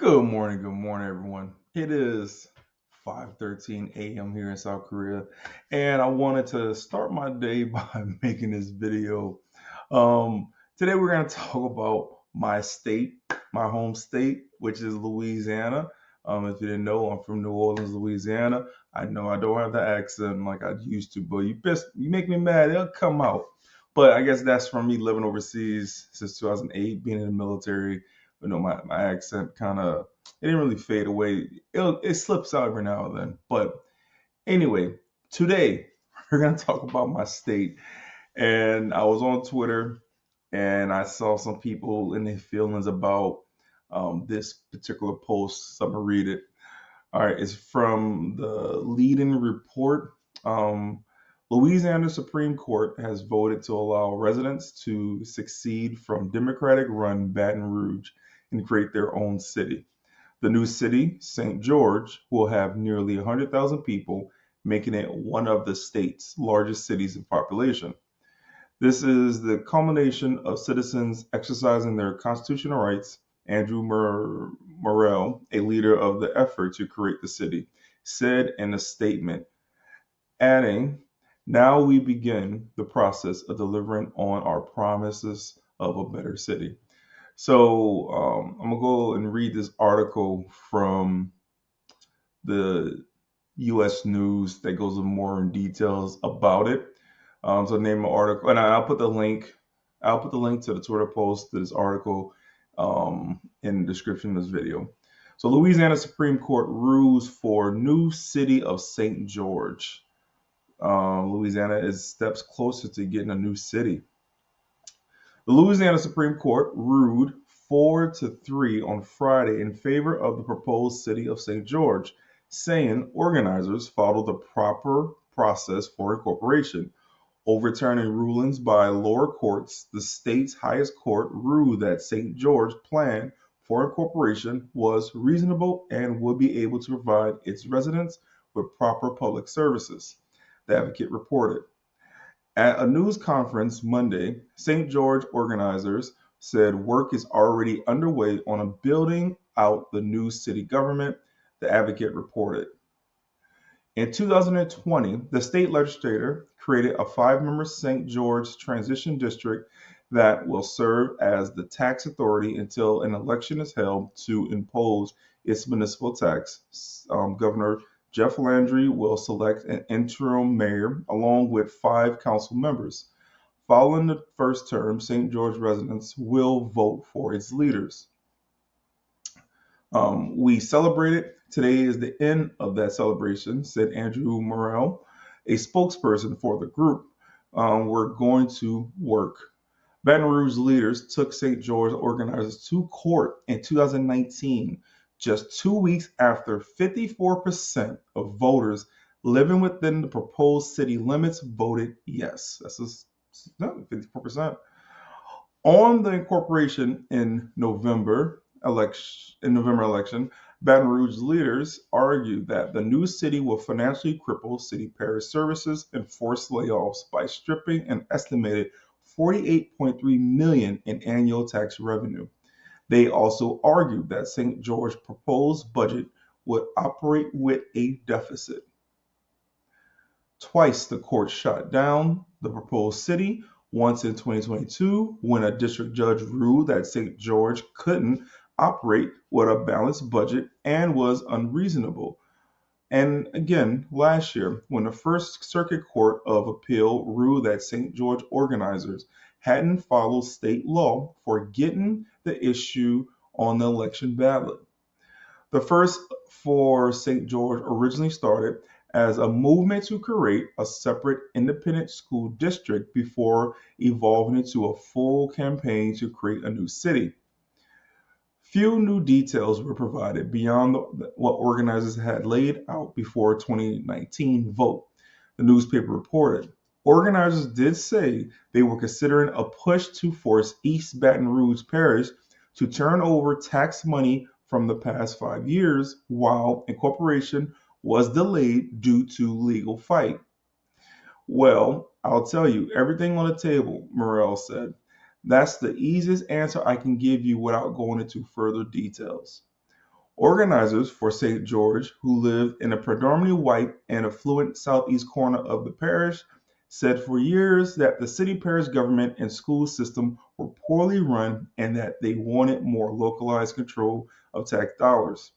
Good morning, everyone. It is 5:13 a.m. here in South Korea, and I wanted to start my day by making this video. Today, we're going to talk about my state, my home state, which is Louisiana. If you didn't know, I'm from New Orleans, Louisiana. I know I don't have the accent like I used to, but you make me mad, it'll come out. But I guess that's from me living overseas since 2008, being in the military. My accent kind of it didn't really fade away. It slips out every now and then. But anyway, today we're gonna talk about my state. And I was on Twitter and I saw some people in their feelings about this particular post. So I'm gonna read it. All right, it's from the leading report. Um, Louisiana Supreme Court has voted to allow residents to secede from Democratic run Baton Rouge and create their own city. The new city, St. George, will have nearly 100,000 people, making it one of the state's largest cities in population. This is the culmination of citizens exercising their constitutional rights. Andrew Morrell, a leader of the effort to create the city, said in a statement, adding, now we begin the process of delivering on our promises of a better city. So I'm going to go and read this article from the U.S. News that goes in more in details about it. So name the article, and I'll put the link. I'll put the link to the Twitter post to this article in the description of this video. So Louisiana Supreme Court rules for new city of St. George. Louisiana is steps closer to getting a new city. The Louisiana Supreme Court ruled 4-3 on Friday in favor of the proposed city of St. George, saying organizers followed the proper process for incorporation. Overturning rulings by lower courts, the state's highest court ruled that St. George's plan for incorporation was reasonable and would be able to provide its residents with proper public services, the advocate reported. At a news conference Monday, St. George organizers said work is already underway on building out the new city government, the advocate reported. In 2020, the state legislature created a five-member St. George Transition District that will serve as the tax authority until an election is held to impose its municipal tax. Governor Jeff Landry will select an interim mayor along with five council members. Following the first term, St. George residents will vote for its leaders. We celebrated. Today is the end of that celebration, said Andrew Morrell, a spokesperson for the group. We're going to work. Baton Rouge leaders took St. George organizers to court in 2019, just 2 weeks after 54% of voters living within the proposed city limits voted yes. That's just 54%. On the incorporation November election, Baton Rouge leaders argued that the new city will financially cripple city parish services and force layoffs by stripping an estimated 48.3 million in annual tax revenue. They also argued that St. George's proposed budget would operate with a deficit. Twice the court shot down the proposed city, once in 2022 when a district judge ruled that St. George couldn't operate with a balanced budget and was unreasonable. And again, last year, when the First Circuit Court of Appeal ruled that St. George organizers hadn't followed state law for getting the issue on the election ballot. The first for St. George originally started as a movement to create a separate independent school district before evolving into a full campaign to create a new city. Few new details were provided beyond what organizers had laid out before 2019 vote, the newspaper reported. Organizers did say they were considering a push to force East Baton Rouge Parish to turn over tax money from the past 5 years while incorporation was delayed due to legal fight. Well, I'll tell you, everything on the table, Morrell said. That's the easiest answer I can give you without going into further details. Organizers for St. George, who lived in a predominantly white and affluent southeast corner of the parish, said for years that the city parish government and school system were poorly run and that they wanted more localized control of tax dollars.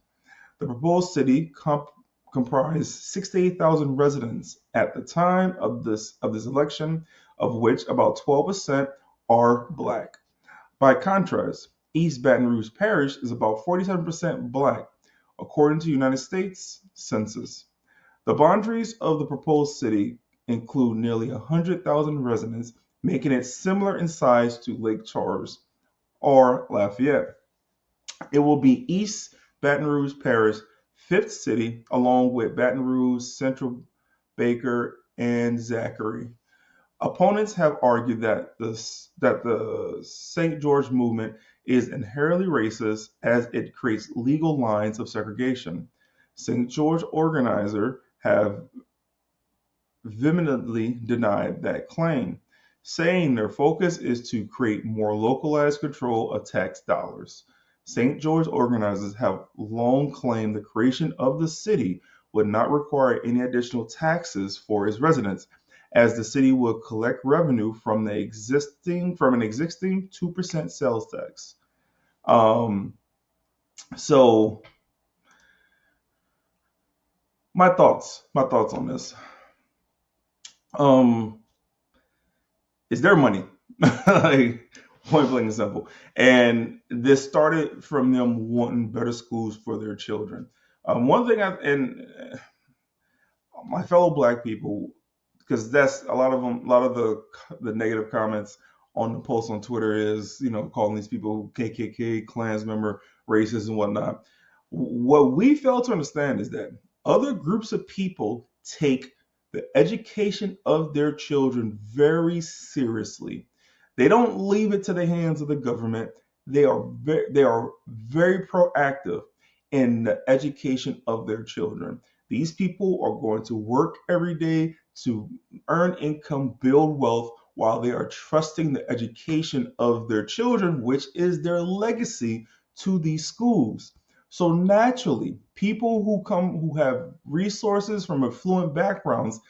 The proposed city comprised 68,000 residents at the time of this election, of which about 12% are black. By contrast, East Baton Rouge Parish is about 47% black, according to United States Census. The boundaries of the proposed city include nearly 100,000 residents, making it similar in size to Lake Charles or Lafayette. It will be East Baton Rouge Parish, fifth city, along with Baton Rouge, Central, Baker, and Zachary. Opponents have argued that the St. George movement is inherently racist as it creates legal lines of segregation. St. George organizers have vehemently denied that claim, saying their focus is to create more localized control of tax dollars. St. George organizers have long claimed the creation of the city would not require any additional taxes for its residents, as the city would collect revenue from an existing 2% sales tax. Um, so my thoughts on this. Um, it's their money, like point blank and simple. And this started from them wanting better schools for their children. One thing, my fellow black people, because that's a lot of them, a lot of the negative comments on the post on Twitter is, calling these people KKK, Klans member, racist and whatnot. What we fail to understand is that other groups of people take the education of their children very seriously. They don't leave it to the hands of the government. They are very proactive in the education of their children. These people are going to work every day to earn income, build wealth, while they are trusting the education of their children, which is their legacy, to these schools. So naturally, people who have resources from affluent backgrounds,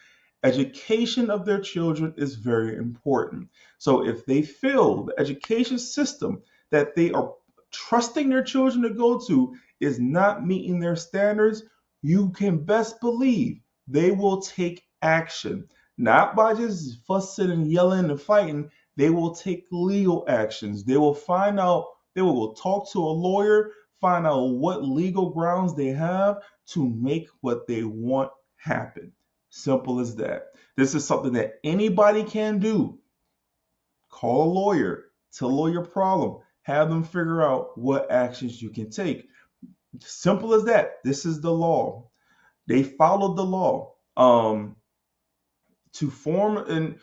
education of their children is very important. So if they feel the education system that they are trusting their children to go to is not meeting their standards, you can best believe they will take action. Not by just fussing and yelling and fighting, they will take legal actions. They will talk to a lawyer, find out what legal grounds they have to make what they want happen. Simple as that. This is something that anybody can do. Call a lawyer, tell a lawyer your problem, have them figure out what actions you can take. Simple as that. This is the law. They followed the law. To form and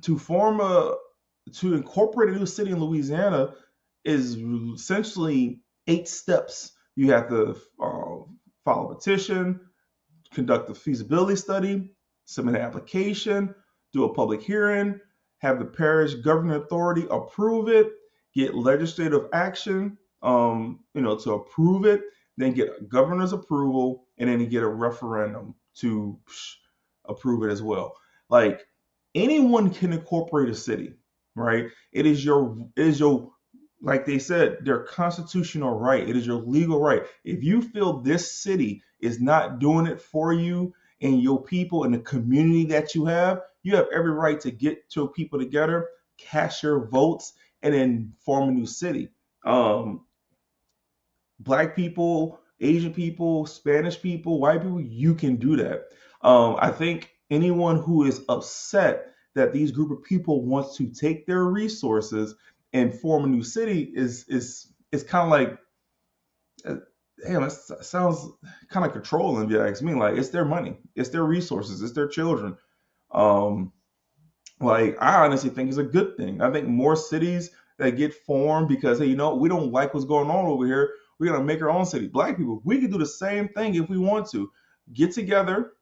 to form a to incorporate a new city in Louisiana is essentially 8 steps. You have to file a petition, conduct a feasibility study, submit an application, do a public hearing, have the parish governing authority approve it, get legislative action, to approve it, then get governor's approval, and then you get a referendum to approve it as well. Like, anyone can incorporate a city, right? It is your like they said, their constitutional right. It is your legal right. If you feel this city is not doing it for you and your people and the community that you have every right to get your people together, cast your votes, and then form a new city. Um, Black people, Asian people, Spanish people, white people, you can do that. I think anyone who is upset that these group of people wants to take their resources and form a new city is kind of like, uh, damn, that sounds kind of controlling if you ask me. Like, it's their money, it's their resources, it's their children. Um, like, I honestly think it's a good thing. I think more cities that get formed because, hey, we don't like what's going on over here. We're gonna make our own city. Black people, we can do the same thing if we want to. Get together,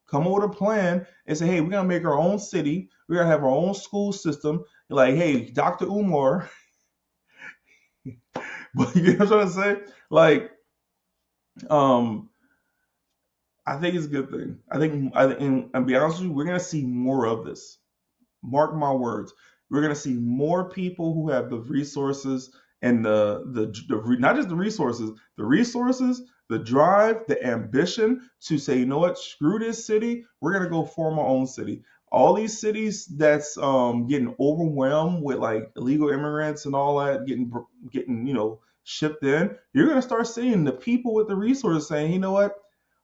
come up with a plan, and say, hey, we're gonna make our own city. We're gonna have our own school system. Like, hey, Dr. Umar, but you know what I'm trying to say? Like, Um, I think it's a good thing. And be honest with you, we're gonna see more of this. Mark my words. We're gonna see more people who have the resources and not just the resources, the drive, the ambition to say, you know what, screw this city. We're gonna go form our own city. All these cities that's getting overwhelmed with like illegal immigrants and all that, getting shipped in. You're gonna start seeing the people with the resources saying, you know what,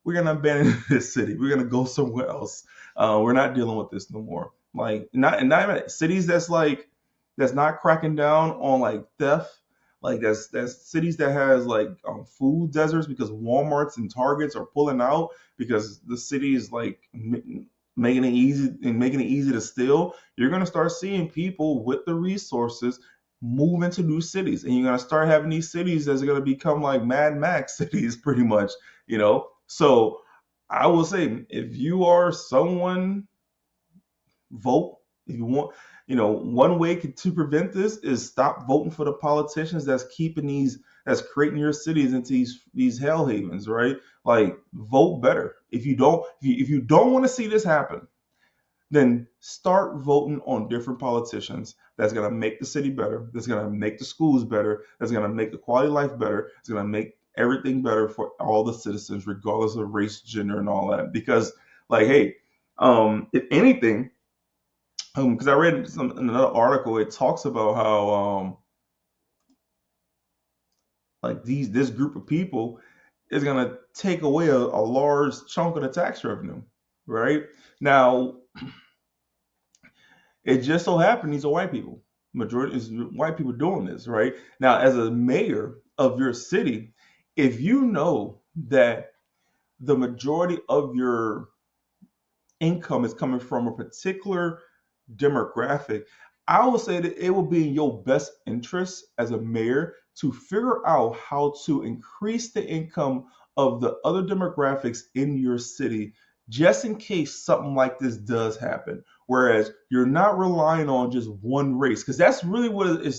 we're gonna abandon this city. We're gonna go somewhere else. We're not dealing with this no more. Like not even cities that's not cracking down on like theft. Like that's cities that has like food deserts because Walmarts and Targets are pulling out because the city is like making it easy to steal. You're gonna start seeing people with the resources move into new cities, and you're gonna start having these cities that's gonna become like Mad Max cities, pretty much. So I will say, if you are someone, vote if you want. One way to prevent this is stop voting for the politicians that's creating your cities into these hell havens, right? Like, vote better. If you don't want to see this happen, then start voting on different politicians that's going to make the city better, that's going to make the schools better, that's going to make the quality of life better, it's going to make everything better for all the citizens, regardless of race, gender, and all that. Because, like, hey, if anything, because I read in another article, it talks about how like this group of people is gonna take away a large chunk of the tax revenue, right? Now, it just so happened these are white people. Majority is white people doing this, right? Now, as a mayor of your city, if you know that the majority of your income is coming from a particular demographic, I would say that it will be in your best interest as a mayor to figure out how to increase the income of the other demographics in your city, just in case something like this does happen. Whereas you're not relying on just one race, because that's really what it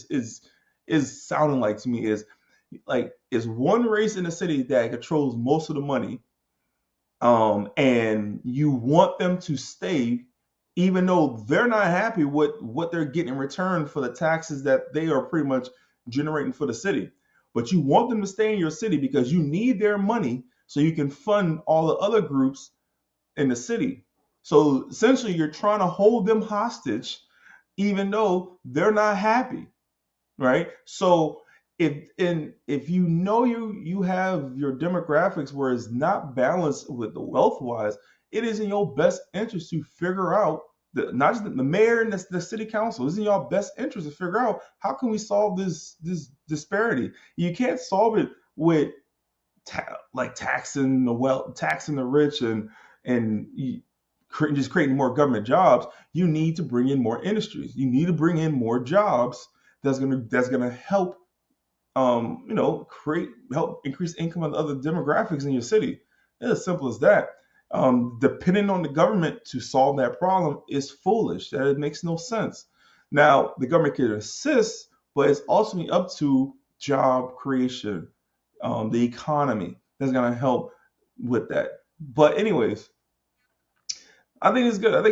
is sounding like to me, is one race in the city that controls most of the money, and you want them to stay, even though they're not happy with what they're getting in return for the taxes that they are pretty much generating for the city. But you want them to stay in your city because you need their money so you can fund all the other groups in the city. So essentially, you're trying to hold them hostage, even though they're not happy, right? So if you have your demographics where it's not balanced with the wealth wise, it is in your best interest to figure out not just the mayor and the city council. It's in your best interest to figure out how can we solve this disparity. You can't solve it with like taxing the rich and just creating more government jobs. You need to bring in more industries. You need to bring in more jobs that's gonna help create help increase income of other demographics in your city. It's as simple as that. Depending on the government to solve that problem is foolish. That it makes no sense. Now the government can assist, but it's ultimately up to job creation, the economy that's gonna help with that. But anyways, I think it's good. I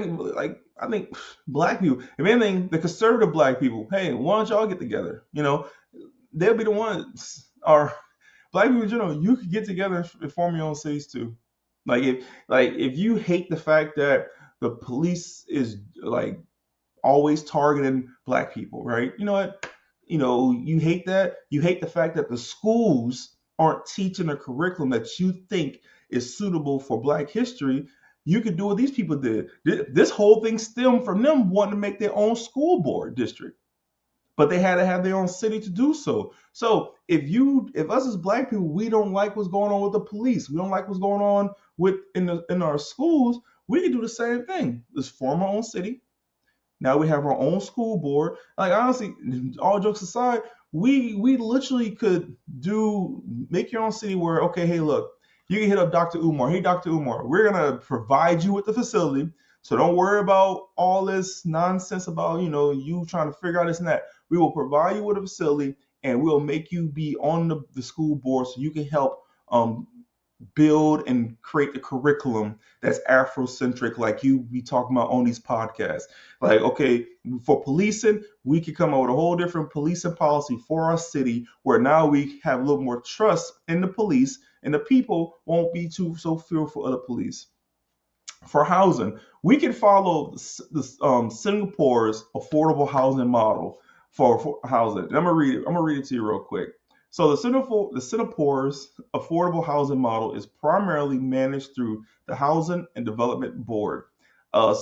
think black people, if anything, the conservative black people, hey, why don't y'all get together? They'll be the ones, or black people in general. You could get together and form your own cities too. Like if you hate the fact that the police is like always targeting black people, right? You know what? You hate that. You hate the fact that the schools aren't teaching a curriculum that you think is suitable for black history. You could do what these people did. This whole thing stemmed from them wanting to make their own school board district, but they had to have their own city to do so. So if us as black people, we don't like what's going on with the police, we don't like what's going on in our schools, we can do the same thing. Let's form our own city. Now we have our own school board. Like, honestly, all jokes aside, we literally could make your own city where, okay, hey, look, you can hit up Dr. Umar. Hey, Dr. Umar, we're gonna provide you with the facility. So don't worry about all this nonsense about you trying to figure out this and that. We will provide you with a facility, and we'll make you be on the school board so you can help build and create the curriculum that's Afrocentric, like you be talking about on these podcasts. Like, okay, for policing, we could come up with a whole different policing policy for our city where now we have a little more trust in the police and the people won't be too so fearful of the police. For housing, we can follow Singapore's affordable housing model for housing. And I'm gonna read it. I'm gonna read it to you real quick. So Singapore's affordable housing model is primarily managed through the Housing and Development Board, a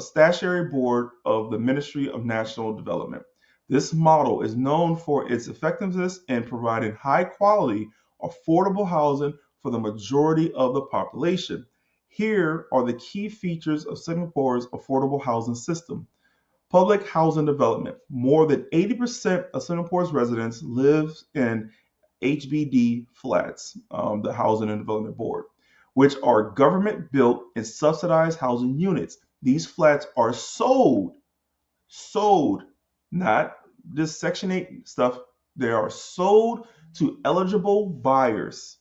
statutory board of the Ministry of National Development. This model is known for its effectiveness in providing high quality, affordable housing for the majority of the population. Here are the key features of Singapore's affordable housing system. Public housing development. More than 80% of Singapore's residents live in HBD flats, the Housing and Development Board, which are government built and subsidized housing units. These flats are sold, not just Section 8 stuff. They are sold to eligible buyers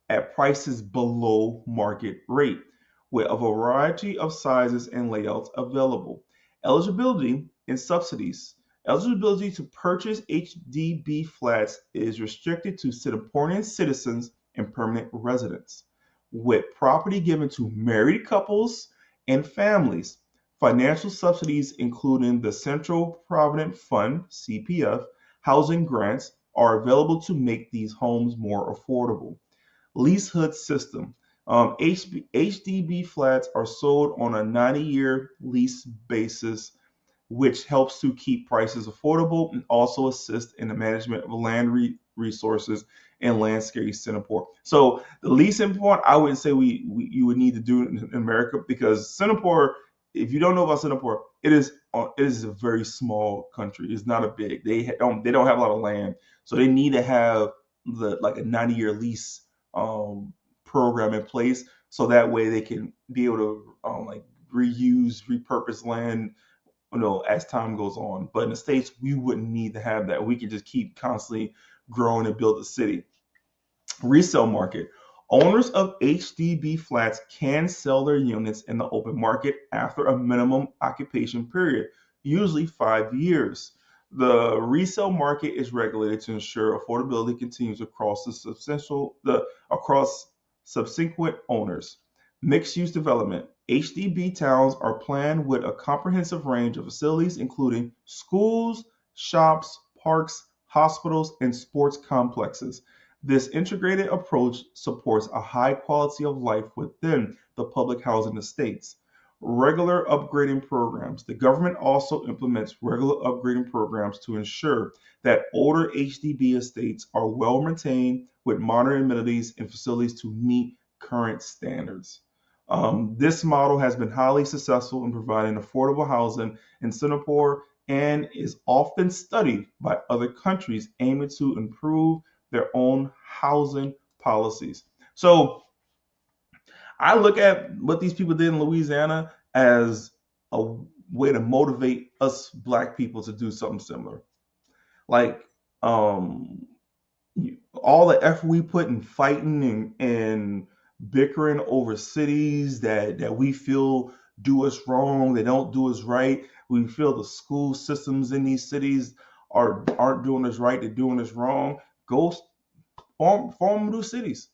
at prices below market rate, with a variety of sizes and layouts available. Eligibility and subsidies. Eligibility to purchase HDB flats is restricted to Singaporean citizens and permanent residents, with property given to married couples and families. Financial subsidies, including the Central Provident Fund (CPF) housing grants, are available to make these homes more affordable. Leasehold system. HDB flats are sold on a 90-year lease basis, which helps to keep prices affordable and also assist in the management of land resources and landscape Singapore. So the leasing part, I wouldn't say you would need to do it in America, because Singapore, if you don't know about Singapore, it is a very small country. It's not a big. They don't have a lot of land, so they need to have like a 90-year lease program in place, so that way they can be able to like repurpose land, as time goes on. But in the States, we wouldn't need to have that. We can just keep constantly growing and build a city. Resale market. Owners of HDB flats can sell their units in the open market after a minimum occupation period, usually 5 years. The resale market is regulated to ensure affordability continues across subsequent owners. Mixed use development. HDB towns are planned with a comprehensive range of facilities, including schools, shops, parks, hospitals, and sports complexes. This integrated approach supports a high quality of life within the public housing estates. Regular upgrading programs. The government also implements regular upgrading programs to ensure that older HDB estates are well maintained with modern amenities and facilities to meet current standards. This model has been highly successful in providing affordable housing in Singapore and is often studied by other countries aiming to improve their own housing policies. So I look at what these people did in Louisiana as a way to motivate us black people to do something similar. Like, um, all the effort we put in fighting and bickering over cities that we feel do us wrong, they don't do us right. We feel the school systems in these cities aren't doing us right, they're doing us wrong. Go form new cities.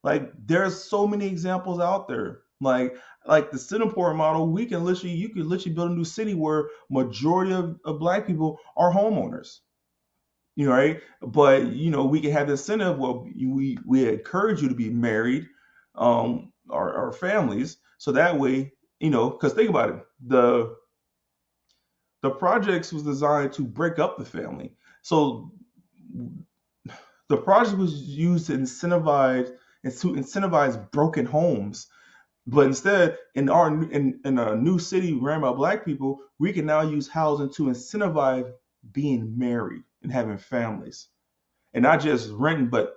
Like, there's so many examples out there. Like the Singapore model, you could literally build a new city where majority of black people are homeowners. Right? But we can have the incentive. Well, we encourage you to be married, our families, so that way, because think about it, the projects was designed to break up the family. So the project was used to incentivize broken homes. But instead, in a new city ran by black people, we can now use housing to incentivize being married and having families, and not just renting, but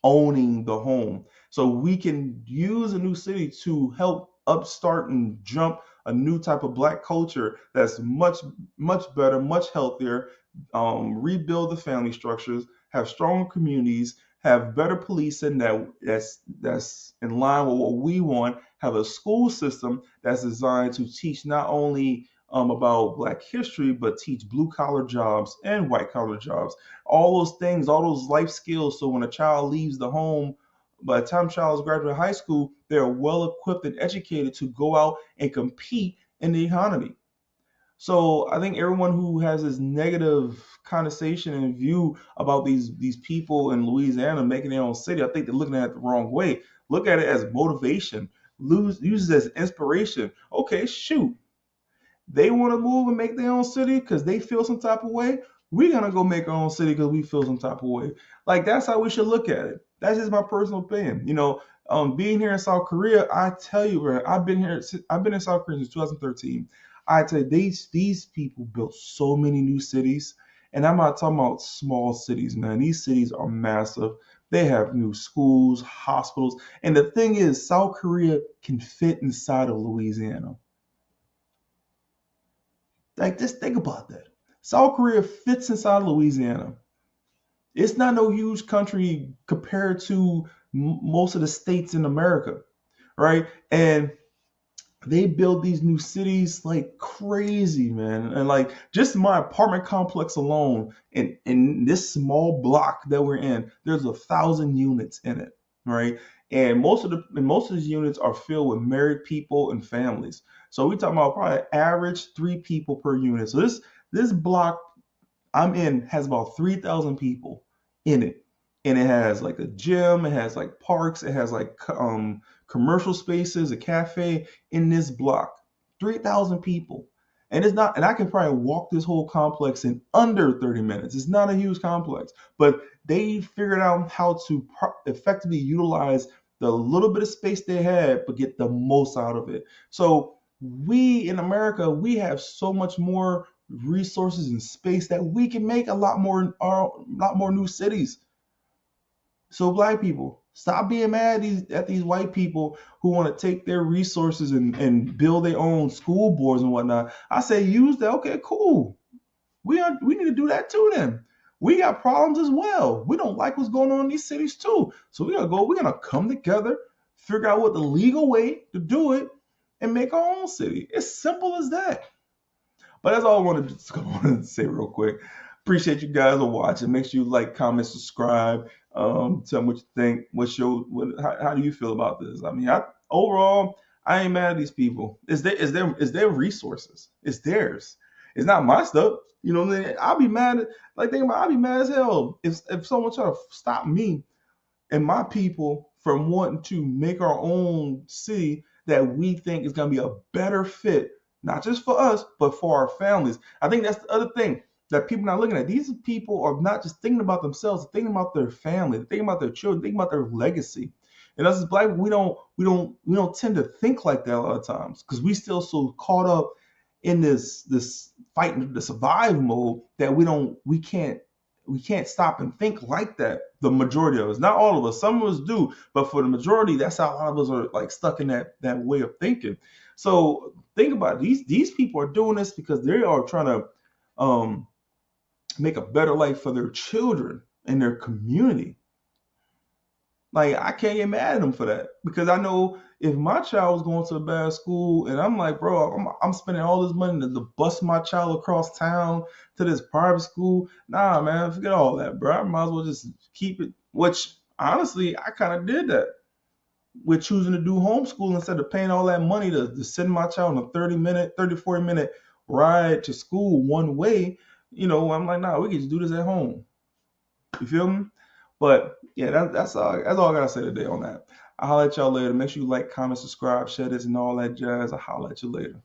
owning the home. So we can use a new city to help upstart and jump a new type of black culture that's much, much better, much healthier, rebuild the family structures, have strong communities, have better policing that's in line with what we want, have a school system that's designed to teach not only about Black history, but teach blue collar jobs and white collar jobs. All those things, all those life skills. So when a child leaves the home, by the time child graduates high school, they're well equipped and educated to go out and compete in the economy. So I think everyone who has this negative connotation and view about these people in Louisiana making their own city, I think they're looking at it the wrong way. Look at it as motivation. Use it as inspiration. Okay, shoot, they want to move and make their own city because they feel some type of way. We're gonna go make our own city because we feel some type of way. Like that's how we should look at it. That's just my personal opinion. Being here in South Korea, I tell you, bro, I've been in South Korea since 2013. I tell you, these people built so many new cities, and I'm not talking about small cities, man. These cities are massive. They have new schools, hospitals, and the thing is, South Korea can fit inside of Louisiana. Like, just think about that. South Korea fits inside Louisiana. It's not no huge country compared to most of the states in America, right? And they build these new cities like crazy, man. And like just my apartment complex alone, in this small block that we're in, there's 1,000 units in it, right? And most of these units are filled with married people and families. So we talking about probably average 3 people per unit. So this block I'm in has about 3,000 people in it. And it has like a gym, it has like parks, it has like commercial spaces, a cafe in this block. 3,000 people. And it's not, and I can probably walk this whole complex in under 30 minutes. It's not a huge complex, but they figured out how to effectively utilize the little bit of space they had, but get the most out of it. So we in America, we have so much more resources and space that we can make a lot more new cities. So Black people, stop being mad at these white people who want to take their resources and build their own school boards and whatnot. I say use that. Okay, cool. We need to do that too then. We got problems as well. We don't like what's going on in these cities too. So we're gonna come together, figure out what the legal way to do it, and make our own city. It's simple as that. But that's all I wanted to say real quick. Appreciate you guys for watching. Make sure you like, comment, subscribe. Tell me what you think. How do you feel about this? I mean, overall, I ain't mad at these people. It's their resources. It's theirs. It's not my stuff. You know what I mean? I'll be mad at, like, think about it, I'll be mad as hell if someone try to stop me and my people from wanting to make our own city that we think is going to be a better fit, not just for us, but for our families. I think that's the other thing that people are not looking at. These people are not just thinking about themselves, they're thinking about their family, they're thinking about their children, thinking about their legacy. And us as Black people, we don't tend to think like that a lot of times because we still so caught up in this fight, the survive mode, that we can't stop and think like that. The majority of us, not all of us, some of us do, but for the majority, that's how a lot of us are like stuck in that way of thinking. So think about it. These people are doing this because they are trying to um, make a better life for their children and their community. Like I can't get mad at them for that because I know if my child was going to a bad school and I'm like, bro, I'm spending all this money to bus my child across town to this private school. Nah, man, forget all that, bro. I might as well just keep it. Which honestly, I kind of did that with choosing to do homeschool instead of paying all that money to send my child on a 40 minute ride to school one way. I'm like, nah, we can just do this at home. You feel me? But yeah, that's all I gotta say today on that. I'll holler at y'all later. Make sure you like, comment, subscribe, share this, and all that jazz. I'll holler at you later.